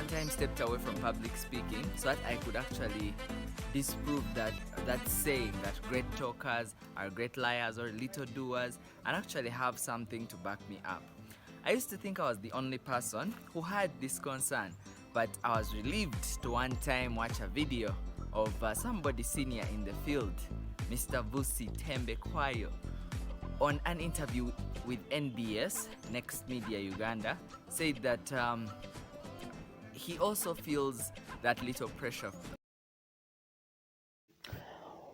one time stepped away from public speaking so that I could actually disprove that saying that great talkers are great liars or little doers, and actually have something to back me up. I used to think I was the only person who had this concern, but I was relieved to one time watch a video of somebody senior in the field, Mr. Vusi Tembe Kwayo, on an interview with NBS, Next Media Uganda, said that he also feels that little pressure.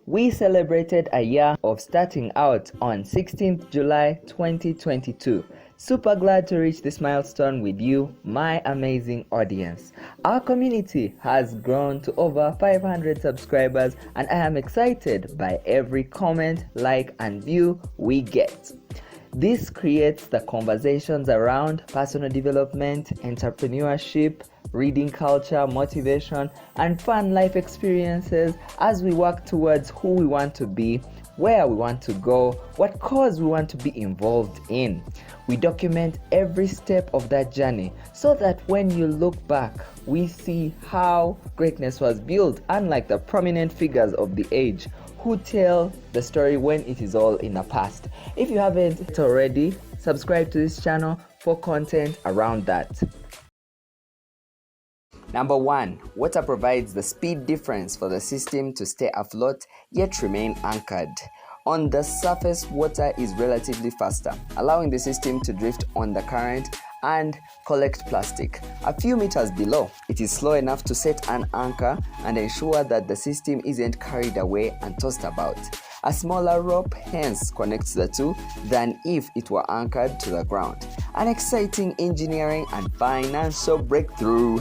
We celebrated a year of starting out on 16th July 2022. Super glad to reach this milestone with you, my amazing audience. Our community has grown to over 500 subscribers, and I am excited by every comment, like, and view we get. This creates the conversations around personal development, entrepreneurship, reading culture, motivation, and fun life experiences as we work towards who we want to be, where we want to go, what cause we want to be involved in. We document every step of that journey so that when you look back, we see how greatness was built, unlike the prominent figures of the age who tell the story when it is all in the past. If you haven't already, subscribe to this channel for content around that. Number 1. Water provides the speed difference for the system to stay afloat yet remain anchored. On the surface, water is relatively faster, allowing the system to drift on the current and collect plastic. A few meters below, it is slow enough to set an anchor and ensure that the system isn't carried away and tossed about. A smaller rope hence connects the two than if it were anchored to the ground. An exciting engineering and financial breakthrough.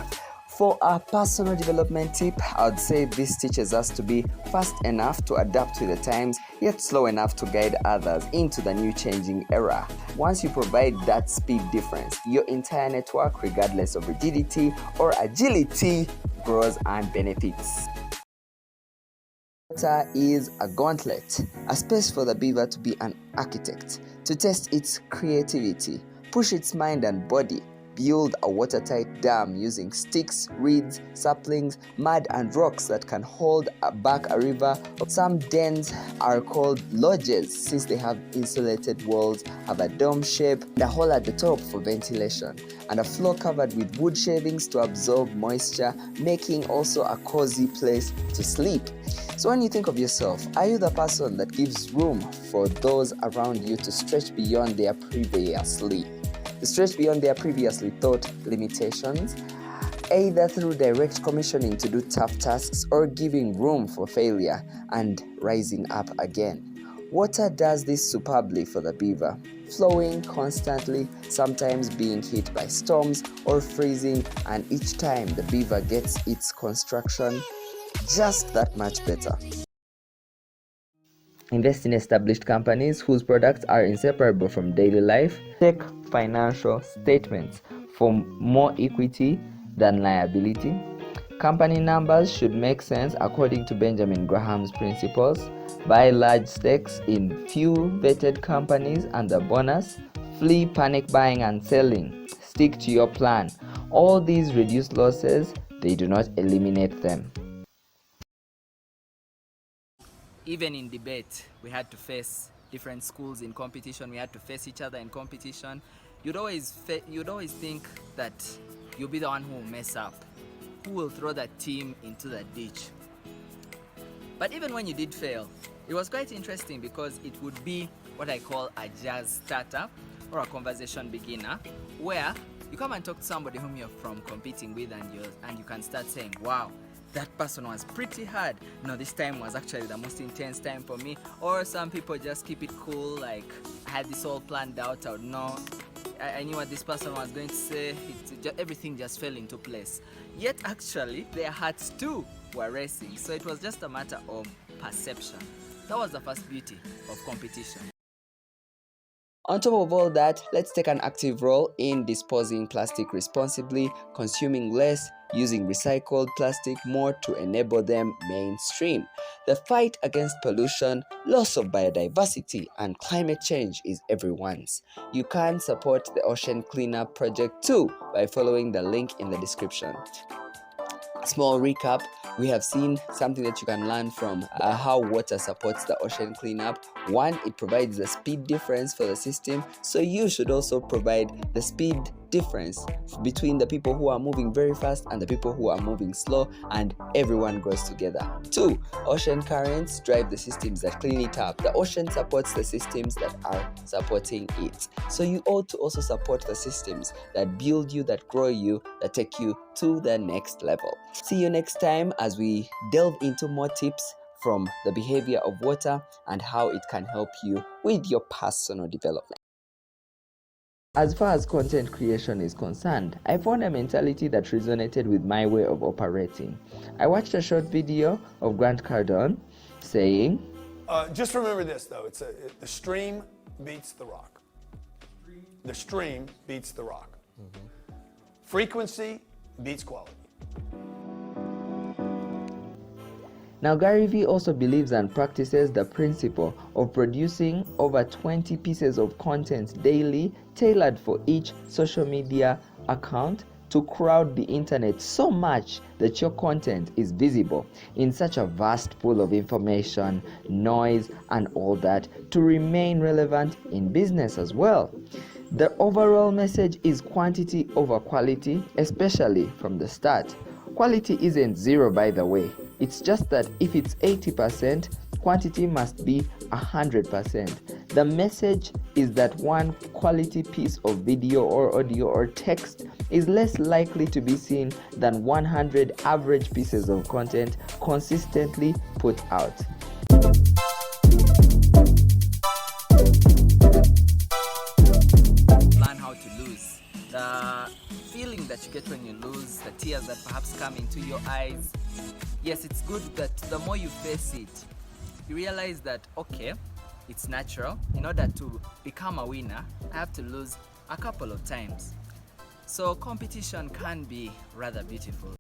For a personal development tip, I would say this teaches us to be fast enough to adapt to the times, yet slow enough to guide others into the new changing era. Once you provide that speed difference, your entire network, regardless of rigidity or agility, grows and benefits. Water is a gauntlet, a space for the beaver to be an architect, to test its creativity, push its mind and body, build a watertight dam using sticks, reeds, saplings, mud, and rocks that can hold back a river. Some dens are called lodges since they have insulated walls, have a dome shape, and a hole at the top for ventilation, and a floor covered with wood shavings to absorb moisture, making also a cozy place to sleep. So when you think of yourself, are you the person that gives room for those around you to stretch beyond their previously thought limitations, either through direct commissioning to do tough tasks or giving room for failure and rising up again? Water does this superbly for the beaver, flowing constantly, sometimes being hit by storms or freezing, and each time the beaver gets its construction just that much better. Invest in established companies whose products are inseparable from daily life. Check financial statements for more equity than liability. Company numbers should make sense according to Benjamin Graham's principles. Buy large stakes in few vetted companies, and the bonus, flee panic buying and selling. Stick to your plan. All these reduce losses, they do not eliminate them. Even in debate, we had to face different schools in competition. We had to face each other in competition. You'd always think that you'll be the one who will mess up, who will throw that team into the ditch. But even when you did fail, it was quite interesting because it would be what I call a jazz startup or a conversation beginner, where you come and talk to somebody whom you're from competing with, and you can start saying, wow, that person was pretty hard. No, this time was actually the most intense time for me. Or some people just keep it cool, like I had this all planned out. I would know, I knew what this person was going to say. Everything just fell into place. Yet actually, their hearts too were racing. So it was just a matter of perception. That was the first beauty of competition. On top of all that, let's take an active role in disposing plastic responsibly, consuming less, using recycled plastic more to enable them mainstream. The fight against pollution, loss of biodiversity, and climate change is everyone's. You can support the Ocean Cleanup Project too by following the link in the description. Small recap, we have seen something that you can learn from how water supports the ocean cleanup. One, it provides the speed difference for the system, so you should also provide the speed difference between the people who are moving very fast and the people who are moving slow, and everyone grows together. Two, ocean currents drive the systems that clean it up. The ocean supports the systems that are supporting it, so you ought to also support the systems that build you, that grow you, that take you to the next level. See you next time as we delve into more tips from the behavior of water and how it can help you with your personal development. As far as content creation is concerned, I found a mentality that resonated with my way of operating. I watched a short video of Grant Cardone saying, just remember this though, the stream beats the rock. The stream beats the rock. Frequency beats quality. Now, Gary Vee also believes and practices the principle of producing over 20 pieces of content daily, tailored for each social media account, to crowd the internet so much that your content is visible in such a vast pool of information, noise, and all that, to remain relevant in business as well. The overall message is quantity over quality, especially from the start. Quality isn't zero, by the way. It's just that if it's 80%, quantity must be 100%. The message is that one quality piece of video or audio or text is less likely to be seen than 100 average pieces of content consistently put out. Learn how to lose. The feeling that you get when you lose, the tears that perhaps come into your eyes. Yes, it's good that the more you face it, you realize that, okay, it's natural. In order to become a winner, I have to lose a couple of times. So competition can be rather beautiful.